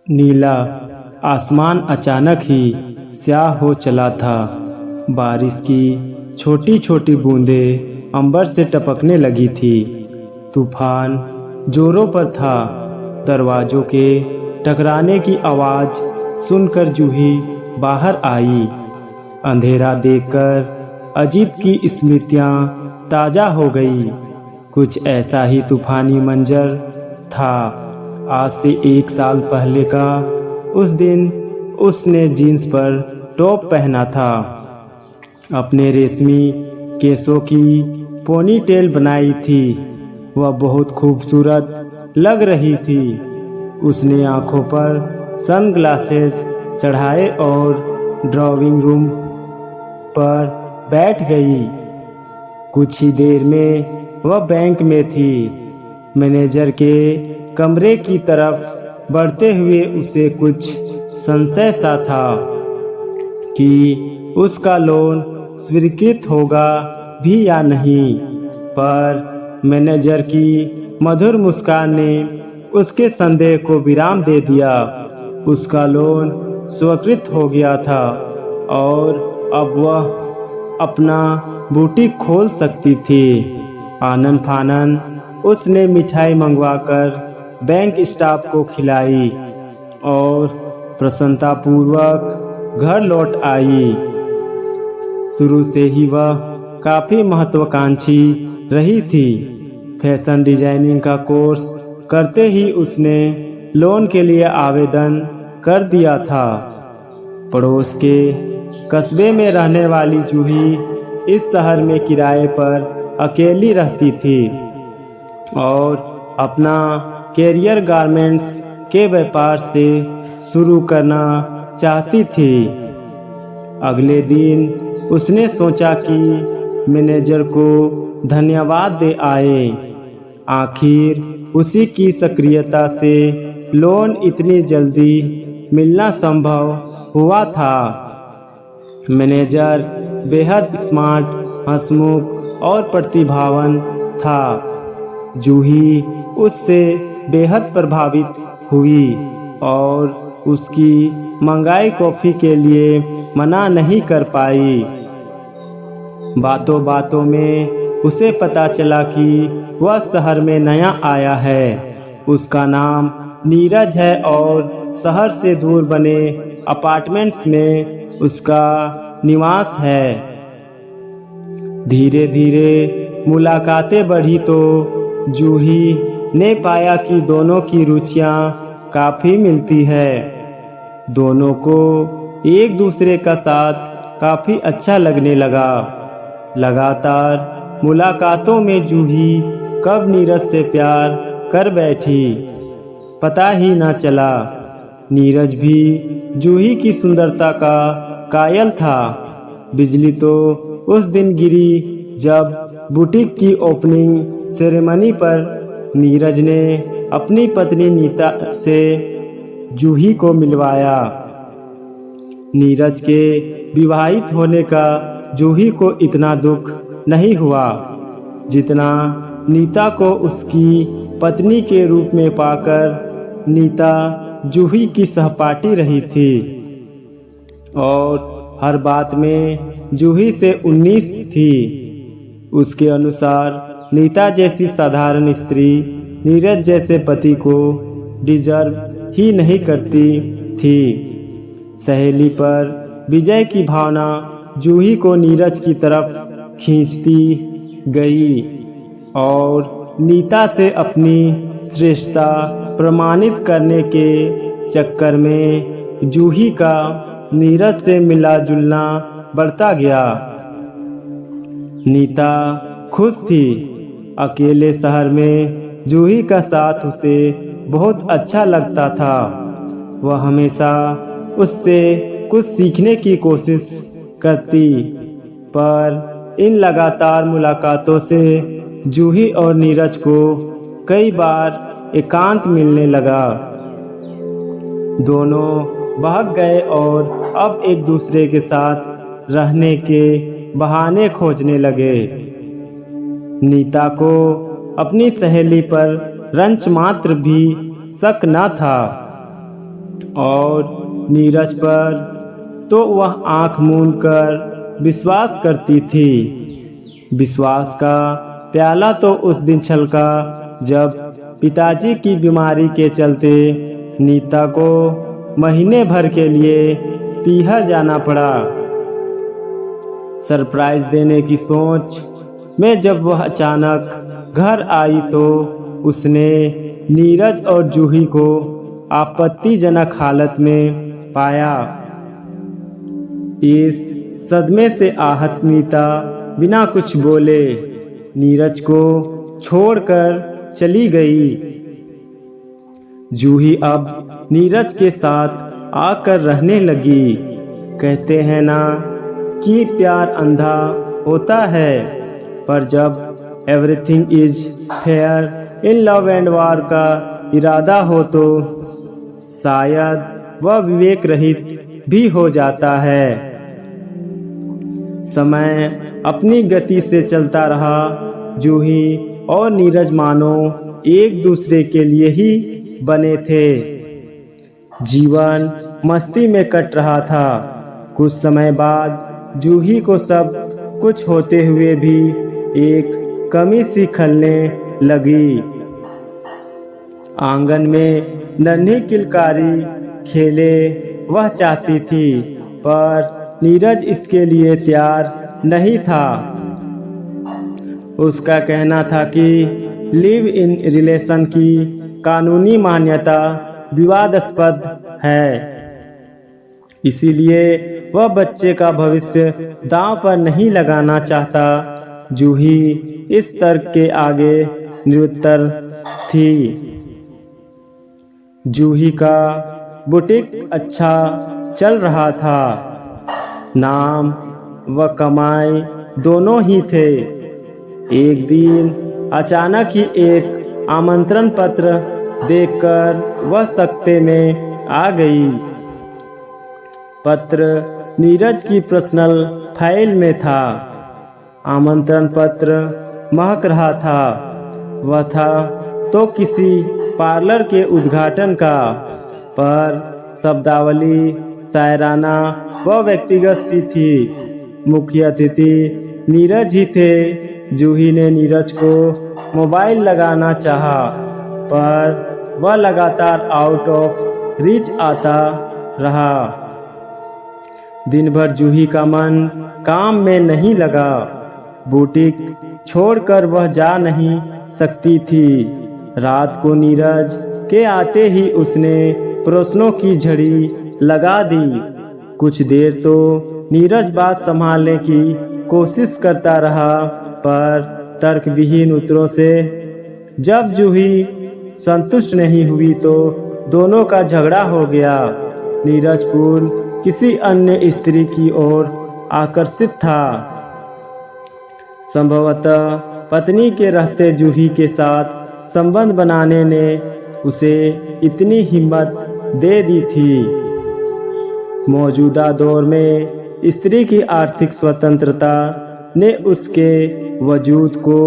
नीला आसमान अचानक ही स्याह हो चला था। बारिश की छोटी छोटी बूंदें अंबर से टपकने लगी थी। तूफान जोरों पर था। दरवाजों के टकराने की आवाज़ सुनकर जूही बाहर आई। अंधेरा देखकर अजीत की स्मृतियाँ ताज़ा हो गई। कुछ ऐसा ही तूफानी मंजर था। आज से 1 साल पहले का उस दिन उसने जीन्स पर टॉप पहना था। अपने रेशमी केसों की पोनीटेल बनाई थी। वह बहुत खूबसूरत लग रही थी। उसने आंखों पर सनग्लासेस चढ़ाए और ड्राइंग रूम पर बैठ गई। कुछ ही देर में वह बैंक में थी। मैनेजर के कमरे की तरफ बढ़ते हुए उसे कुछ संशय सा था कि उसका लोन स्वीकृत होगा भी या नहीं, पर मैनेजर की मधुर मुस्कान ने उसके संदेह को विराम दे दिया। उसका लोन स्वीकृत हो गया था और अब वह अपना बुटीक खोल सकती थी। आनन फानन उसने मिठाई मंगवाकर बैंक स्टाफ को खिलाई और प्रसन्नतापूर्वक घर लौट आई। शुरू से ही वह काफ़ी महत्वाकांक्षी रही थी। फैशन डिजाइनिंग का कोर्स करते ही उसने लोन के लिए आवेदन कर दिया था। पड़ोस के कस्बे में रहने वाली जूही इस शहर में किराए पर अकेली रहती थी और अपना कैरियर गारमेंट्स के व्यापार से शुरू करना चाहती थी। अगले दिन उसने सोचा कि मैनेजर को धन्यवाद दे आए। आखिर उसी की सक्रियता से लोन इतनी जल्दी मिलना संभव हुआ था। मैनेजर बेहद स्मार्ट, हंसमुख और प्रतिभावान था। जूही उससे बेहद प्रभावित हुई और उसकी मंगाई कॉफ़ी के लिए मना नहीं कर पाई। बातों बातों में उसे पता चला कि वह शहर में नया आया है। उसका नाम नीरज है और शहर से दूर बने अपार्टमेंट्स में उसका निवास है। धीरे धीरे मुलाकातें बढ़ी तो जूही ने पाया कि दोनों की रुचियां काफ़ी मिलती है। दोनों को एक दूसरे का साथ काफ़ी अच्छा लगने लगा। लगातार मुलाकातों में जूही कब नीरज से प्यार कर बैठी पता ही न चला। नीरज भी जूही की सुंदरता का कायल था। बिजली तो उस दिन गिरी जब बुटीक की ओपनिंग सेरेमनी पर नीरज ने अपनी पत्नी नीता से जूही को मिलवाया। नीरज के विवाहित होने का जूही को इतना दुख नहीं हुआ जितना नीता को उसकी पत्नी के रूप में पाकर। नीता जूही की सहपाठी रही थी और हर बात में जूही से 19 थी। उसके अनुसार नीता जैसी साधारण स्त्री नीरज जैसे पति को डिजर्व ही नहीं करती थी। सहेली पर विजय की भावना जूही को नीरज की तरफ खींचती गई और नीता से अपनी श्रेष्ठता प्रमाणित करने के चक्कर में जूही का नीरज से मिला जुलना बढ़ता गया। नीता खुश थी। अकेले शहर में जूही का साथ उसे बहुत अच्छा लगता था। वह हमेशा उससे कुछ सीखने की कोशिश करती, पर इन लगातार मुलाकातों से जूही और नीरज को कई बार एकांत मिलने लगा। दोनों बहक गए और अब एक दूसरे के साथ रहने के बहाने खोजने लगे। नीता को अपनी सहेली पर रंच मात्र भी शक न था। और नीरज पर तो वह आंख मूंद कर विश्वास करती थी। विश्वास का प्याला तो उस दिन छलका जब पिताजी की बीमारी के चलते नीता को महीने भर के लिए पीहर जाना पड़ा। सरप्राइज देने की सोच में जब वह अचानक घर आई तो उसने नीरज और जूही को आपत्तिजनक हालत में पाया। इस सदमे से आहत नीता बिना कुछ बोले नीरज को छोड़कर चली गई। जूही अब नीरज के साथ आकर रहने लगी। कहते हैं ना कि प्यार अंधा होता है, पर जब everything is fair in love and वार का इरादा हो तो शायद वह विवेक रहित भी हो जाता है। समय अपनी गति से चलता रहा। जूही और नीरज मानो एक दूसरे के लिए ही बने थे। जीवन मस्ती में कट रहा था। कुछ समय बाद जूही को सब कुछ होते हुए भी एक कमी सी खलने लगी। आंगन में नन्ही किलकारी खेले वह चाहती थी, पर नीरज इसके लिए तैयार नहीं था। उसका कहना था कि लिव इन रिलेशन की कानूनी मान्यता विवादास्पद है, इसीलिए वह बच्चे का भविष्य दांव पर नहीं लगाना चाहता। जूही इस तर्क के आगे निरुत्तर थी। जूही का बुटीक अच्छा चल रहा था। नाम व कमाई दोनों ही थे। एक दिन अचानक ही एक आमंत्रण पत्र देखकर वह सकते में आ गई। पत्र नीरज की पर्सनल फाइल में था। आमंत्रण पत्र महक रहा था। वह था तो किसी पार्लर के उद्घाटन का, पर शब्दावली शायराना व व्यक्तिगत सी थी। मुख्य अतिथि नीरज ही थे। जूही ने नीरज को मोबाइल लगाना चाहा, पर वह लगातार आउट ऑफ रीच आता रहा। दिन भर जूही का मन काम में नहीं लगा। बुटीक छोड़कर वह जा नहीं सकती थी। रात को नीरज के आते ही उसने प्रश्नों की झड़ी लगा दी। कुछ देर तो नीरज बात संभालने की कोशिश करता रहा, पर तर्कविहीन उत्तरों से जब जूही संतुष्ट नहीं हुई तो दोनों का झगड़ा हो गया। नीरज पूर्ण किसी अन्य स्त्री की ओर आकर्षित था। संभवतः पत्नी के रहते जूही के साथ संबंध बनाने ने उसे इतनी हिम्मत दे दी थी। मौजूदा दौर में स्त्री की आर्थिक स्वतंत्रता ने उसके वजूद को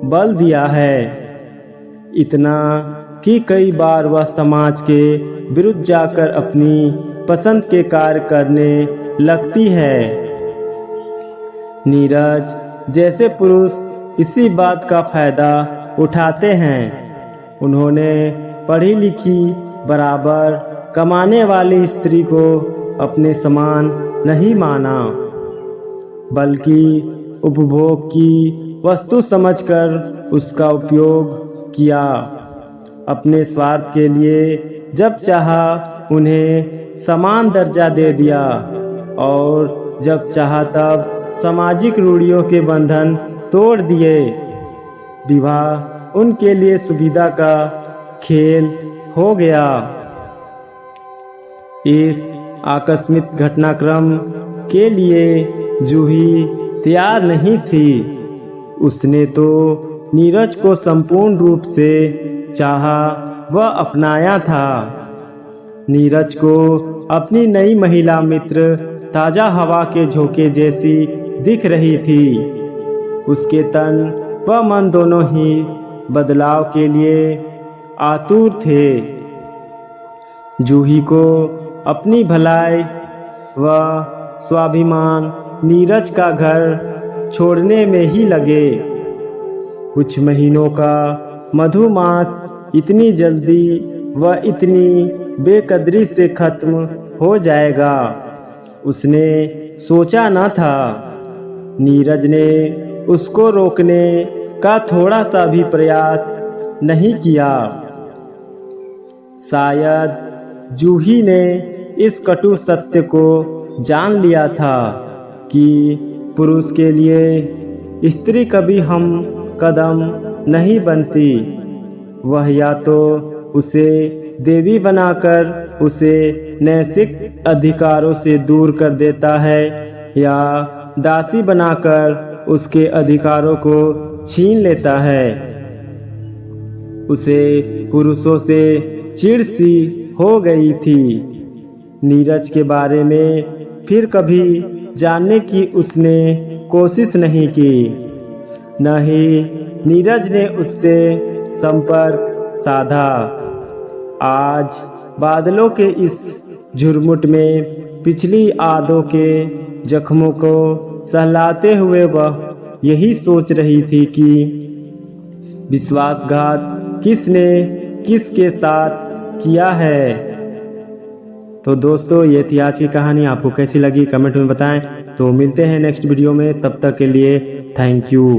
बल दिया है। इतना कि कई बार वह समाज के विरुद्ध जाकर अपनी पसंद के कार्य करने लगती है। नीरज जैसे पुरुष इसी बात का फायदा उठाते हैं। उन्होंने पढ़ी लिखी बराबर कमाने वाली स्त्री को अपने समान नहीं माना, बल्कि उपभोग की वस्तु समझकर उसका उपयोग किया। अपने स्वार्थ के लिए जब चाहा उन्हें समान दर्जा दे दिया, और जब चाहा तब सामाजिक रूढ़ियों के बंधन तोड़ दिए। विवाह उनके लिए सुविधा का खेल हो गया। इस आकस्मिक घटनाक्रम के लिए जूही तैयार नहीं थी। उसने तो नीरज को संपूर्ण रूप से चाहा व अपनाया था। नीरज को अपनी नई महिला मित्र ताज़ा हवा के झोंके जैसी दिख रही थी। उसके तन व मन दोनों ही बदलाव के लिए आतुर थे। जूही को अपनी भलाई व स्वाभिमान नीरज का घर छोड़ने में ही लगे। कुछ महीनों का मधुमास इतनी जल्दी व इतनी बेकदरी से खत्म हो जाएगा उसने सोचा न था। नीरज ने उसको रोकने का थोड़ा सा भी प्रयास नहीं किया। शायद जूही ने इस कटु सत्य को जान लिया था कि पुरुष के लिए स्त्री कभी हम कदम नहीं बनती। वह या तो उसे देवी बनाकर उसे नैतिक अधिकारों से दूर कर देता है या दासी बनाकर उसके अधिकारों को छीन लेता है। उसे पुरुषों से चिढ़ सी हो गई थी। नीरज के बारे में फिर कभी जानने की उसने कोशिश नहीं की। न ही नीरज ने उससे संपर्क साधा। आज बादलों के इस झुरमुट में पिछली आदों के जख्मों को सहलाते हुए वह यही सोच रही थी कि विश्वासघात किसने किसके साथ किया है। तो दोस्तों, ये थी आज की कहानी। आपको कैसी लगी कमेंट में बताएं। तो मिलते हैं नेक्स्ट वीडियो में, तब तक के लिए थैंक यू।